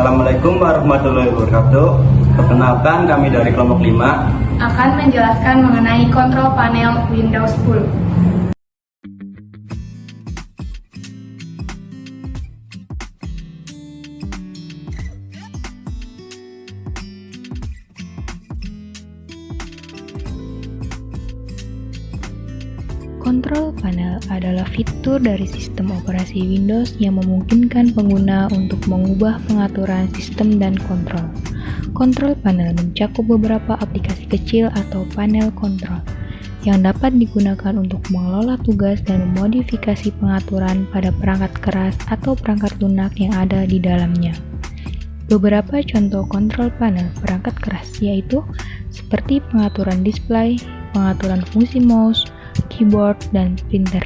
Assalamualaikum warahmatullahi wabarakatuh. Perkenalkan, kami dari kelompok 5 akan menjelaskan mengenai kontrol panel Windows 10. Kontrol panel adalah fitur dari sistem operasi Windows yang memungkinkan pengguna untuk mengubah pengaturan sistem dan kontrol. Kontrol panel mencakup beberapa aplikasi kecil atau panel kontrol yang dapat digunakan untuk mengelola tugas dan memodifikasi pengaturan pada perangkat keras atau perangkat lunak yang ada di dalamnya. Beberapa contoh kontrol panel perangkat keras yaitu seperti pengaturan display, pengaturan fungsi mouse, keyboard, dan printer.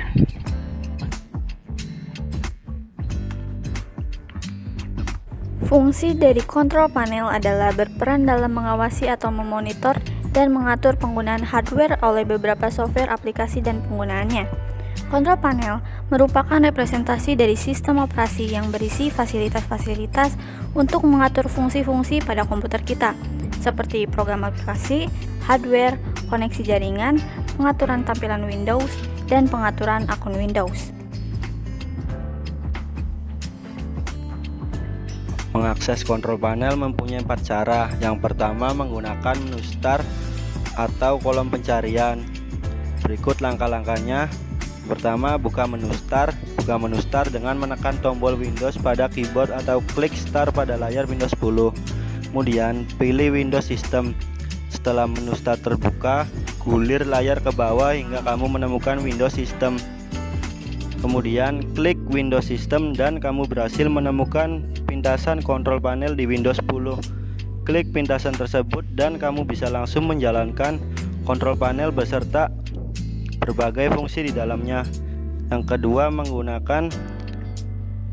Fungsi dari kontrol panel adalah berperan dalam mengawasi atau memonitor dan mengatur penggunaan hardware oleh beberapa software, aplikasi, dan penggunaannya. Kontrol panel merupakan representasi dari sistem operasi yang berisi fasilitas-fasilitas untuk mengatur fungsi-fungsi pada komputer kita, seperti program aplikasi, hardware, koneksi jaringan, pengaturan tampilan Windows, dan pengaturan akun Windows. Mengakses kontrol panel mempunyai 4 cara. Yang pertama, menggunakan menu start atau kolom pencarian. Berikut langkah-langkahnya. Pertama, buka menu start. Buka menu start dengan menekan tombol Windows pada keyboard atau klik start pada layar Windows 10. Kemudian, pilih Windows System. Setelah menu start terbuka, gulir layar ke bawah hingga kamu menemukan Windows System. Kemudian klik Windows System dan kamu berhasil menemukan pintasan kontrol panel di Windows 10. Klik pintasan tersebut dan kamu bisa langsung menjalankan kontrol panel beserta berbagai fungsi di dalamnya. Yang kedua, menggunakan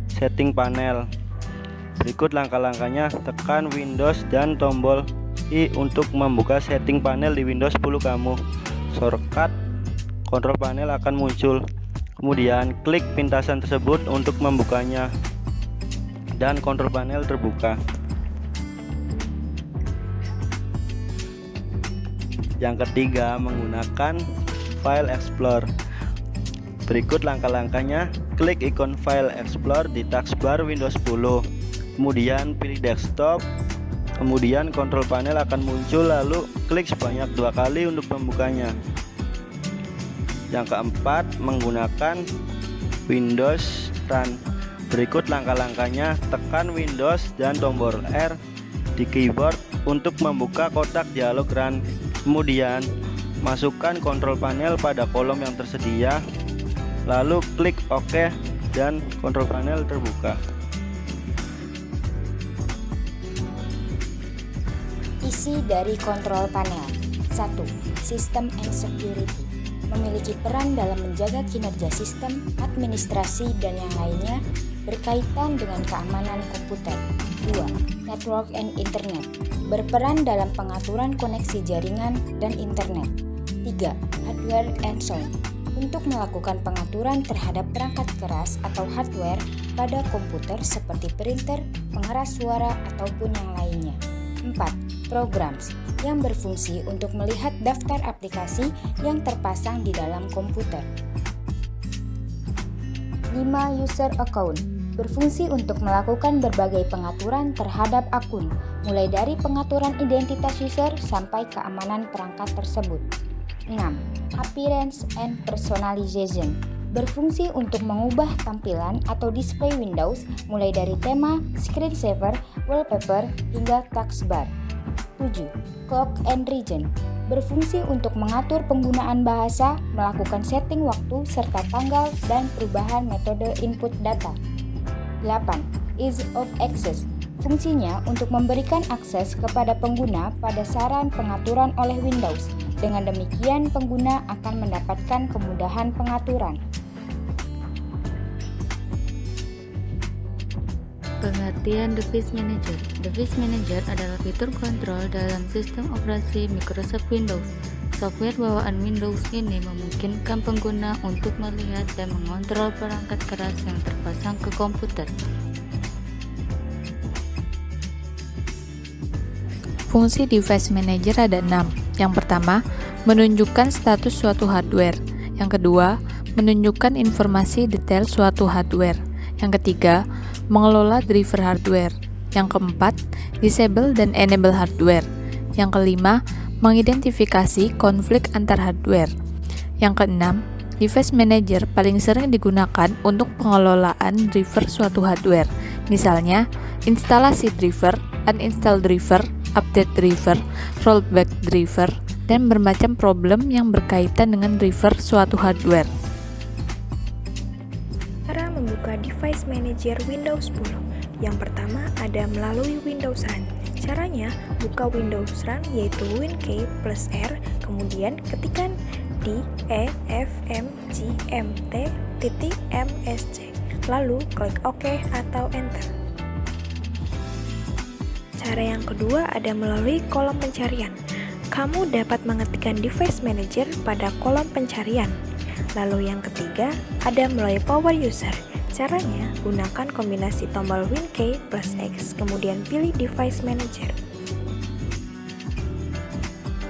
setting panel. Berikut langkah-langkahnya. Tekan Windows dan tombol I untuk membuka setting panel di Windows 10 kamu. Shortcut kontrol panel akan muncul. Kemudian klik pintasan tersebut untuk membukanya dan kontrol panel terbuka. Yang ketiga, menggunakan File Explorer. Berikut langkah-langkahnya. Klik ikon File Explorer di taskbar Windows 10. Kemudian pilih desktop. Kemudian kontrol panel akan muncul, lalu klik sebanyak 2 kali untuk membukanya. Yang keempat, menggunakan Windows Run. Berikut langkah-langkahnya. Tekan Windows dan tombol R di keyboard untuk membuka kotak dialog Run. Kemudian masukkan kontrol panel pada kolom yang tersedia, lalu klik OK dan kontrol panel terbuka. Isi dari kontrol panel. 1. System and Security. Memiliki peran dalam menjaga kinerja sistem, administrasi, dan yang lainnya berkaitan dengan keamanan komputer. 2. Network and Internet. Berperan dalam pengaturan koneksi jaringan dan internet. 3. Hardware and Sound. Untuk melakukan pengaturan terhadap perangkat keras atau hardware pada komputer seperti printer, pengeras suara, ataupun yang lainnya. 4. Programs yang berfungsi untuk melihat daftar aplikasi yang terpasang di dalam komputer. 5. User Account berfungsi untuk melakukan berbagai pengaturan terhadap akun, mulai dari pengaturan identitas user sampai keamanan perangkat tersebut. 6. Appearance and Personalization berfungsi untuk mengubah tampilan atau display Windows mulai dari tema, screensaver, wallpaper, hingga taskbar. 7. Clock and Region berfungsi untuk mengatur penggunaan bahasa, melakukan setting waktu serta tanggal, dan perubahan metode input data. 8. Ease of Access fungsinya untuk memberikan akses kepada pengguna pada saran pengaturan oleh Windows. Dengan demikian, pengguna akan mendapatkan kemudahan pengaturan. Pengertian Device Manager. Device Manager adalah fitur kontrol dalam sistem operasi Microsoft Windows. Software bawaan Windows ini memungkinkan pengguna untuk melihat dan mengontrol perangkat keras yang terpasang ke komputer. Fungsi device manager ada 6. Yang pertama, menunjukkan status suatu hardware. Yang kedua, menunjukkan informasi detail suatu hardware. Yang ketiga, mengelola driver hardware. Yang keempat, disable dan enable hardware. Yang kelima, mengidentifikasi konflik antar hardware. Yang keenam, device manager paling sering digunakan untuk pengelolaan driver suatu hardware. Misalnya, instalasi driver, uninstall driver, update driver, rollback driver, dan bermacam problem yang berkaitan dengan driver suatu hardware. Cara membuka device manager Windows 10. Yang pertama ada melalui Windows Run. Caranya, buka Windows Run yaitu WinKey plus R, kemudian ketikkan di efmgmt.msc, lalu klik OK atau Enter. Cara yang kedua ada melalui kolom pencarian. Kamu dapat mengetikkan device manager pada kolom pencarian. Lalu yang ketiga ada melalui Power User. Caranya, gunakan kombinasi tombol WinKey plus X, kemudian pilih device manager.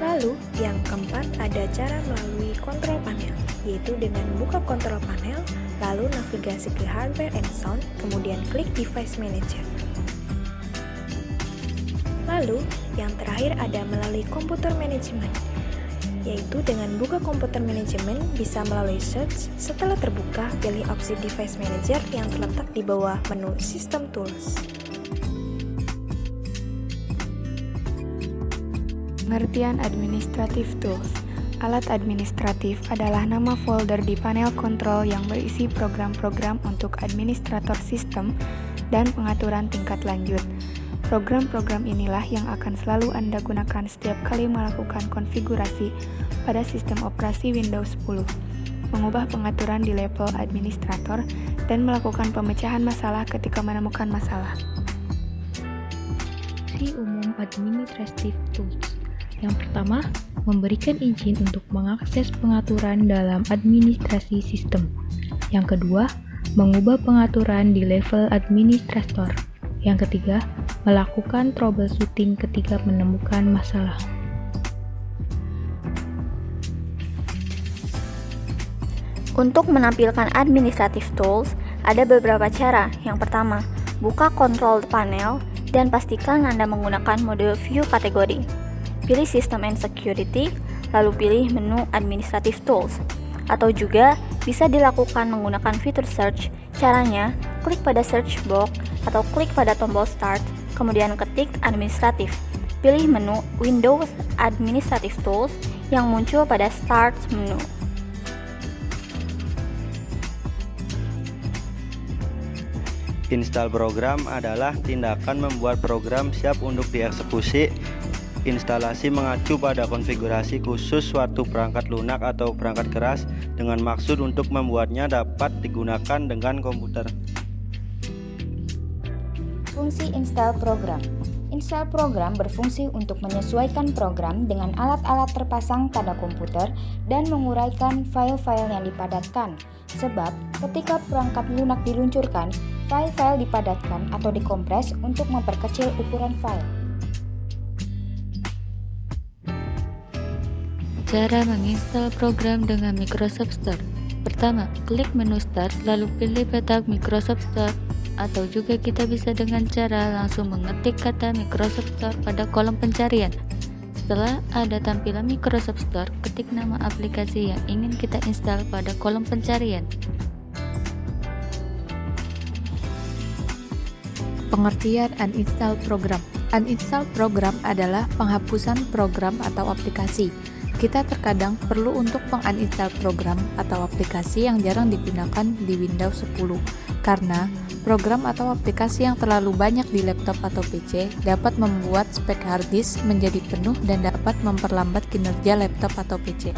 Lalu yang keempat ada cara melalui control panel, yaitu dengan buka control panel, lalu navigasi ke hardware and sound, kemudian klik device manager. Lalu, yang terakhir ada melalui komputer manajemen, yaitu dengan buka komputer manajemen bisa melalui search. Setelah terbuka, pilih opsi device manager yang terletak di bawah menu System Tools. Pengertian administrative tools. Alat administratif adalah nama folder di panel kontrol yang berisi program-program untuk administrator sistem dan pengaturan tingkat lanjut. Program-program inilah yang akan selalu Anda gunakan setiap kali melakukan konfigurasi pada sistem operasi Windows 10, mengubah pengaturan di level administrator, dan melakukan pemecahan masalah ketika menemukan masalah. Fungsi umum administrative tools. Yang pertama, memberikan izin untuk mengakses pengaturan dalam administrasi sistem. Yang kedua, mengubah pengaturan di level administrator. Yang ketiga, melakukan troubleshooting ketika menemukan masalah. Untuk menampilkan administrative tools, ada beberapa cara. Yang pertama, buka control panel dan pastikan Anda menggunakan mode view kategori. Pilih System and Security, lalu pilih menu Administrative Tools. Atau juga bisa dilakukan menggunakan fitur search. Caranya, klik pada search box atau klik pada tombol Start, kemudian ketik Administratif. Pilih menu Windows Administrative Tools yang muncul pada Start menu. Install program adalah tindakan membuat program siap untuk dieksekusi. Instalasi mengacu pada konfigurasi khusus suatu perangkat lunak atau perangkat keras dengan maksud untuk membuatnya dapat digunakan dengan komputer. Fungsi install program. Install program berfungsi untuk menyesuaikan program dengan alat-alat terpasang pada komputer dan menguraikan file-file yang dipadatkan. Sebab, ketika perangkat lunak diluncurkan, file-file dipadatkan atau dikompres untuk memperkecil ukuran file. Cara menginstal program dengan Microsoft Store. Pertama, klik menu Start lalu pilih petak Microsoft Store, atau juga kita bisa dengan cara langsung mengetik kata Microsoft Store pada kolom pencarian. Setelah ada tampilan Microsoft Store, ketik nama aplikasi yang ingin kita install pada kolom pencarian. Pengertian uninstall program. Uninstall program adalah penghapusan program atau aplikasi. Kita terkadang perlu untuk menguninstall program atau aplikasi yang jarang digunakan di Windows 10 karena program atau aplikasi yang terlalu banyak di laptop atau PC dapat membuat spek hard disk menjadi penuh dan dapat memperlambat kinerja laptop atau PC.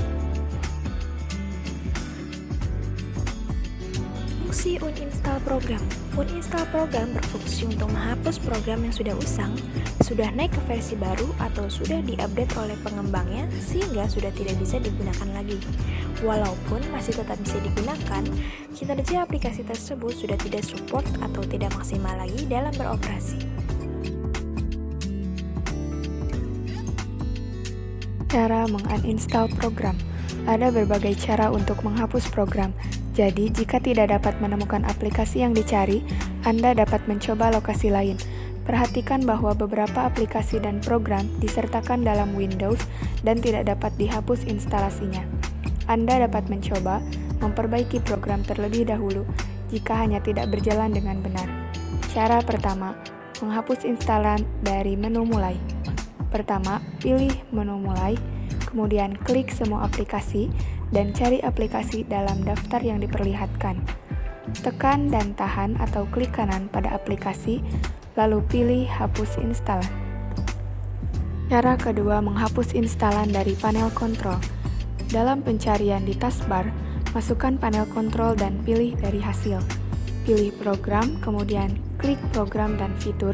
Fungsi uninstall program. Uninstall program berfungsi untuk menghapus program yang sudah usang, sudah naik ke versi baru, atau sudah diupdate oleh pengembangnya sehingga sudah tidak bisa digunakan lagi. Walaupun masih tetap bisa digunakan, kinerja aplikasi tersebut sudah tidak support atau tidak maksimal lagi dalam beroperasi. Cara menguninstall program. Ada berbagai cara untuk menghapus program. Jadi, jika tidak dapat menemukan aplikasi yang dicari, Anda dapat mencoba lokasi lain. Perhatikan bahwa beberapa aplikasi dan program disertakan dalam Windows dan tidak dapat dihapus instalasinya. Anda dapat mencoba memperbaiki program terlebih dahulu jika hanya tidak berjalan dengan benar. Cara pertama, menghapus instalan dari menu mulai. Pertama, pilih menu mulai, kemudian klik semua aplikasi dan cari aplikasi dalam daftar yang diperlihatkan. Tekan dan tahan atau klik kanan pada aplikasi, lalu pilih hapus instalan. Cara kedua, menghapus instalan dari panel kontrol. Dalam pencarian di taskbar, masukkan panel kontrol dan pilih dari hasil. Pilih program, kemudian klik program dan fitur,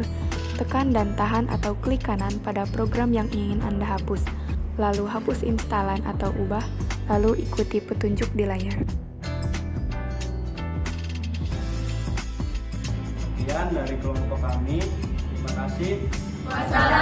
tekan dan tahan atau klik kanan pada program yang ingin Anda hapus, lalu hapus instalan atau ubah, lalu ikuti petunjuk di layar. Sekian dari kelompok kami. Terima kasih. Wassalamualaikum.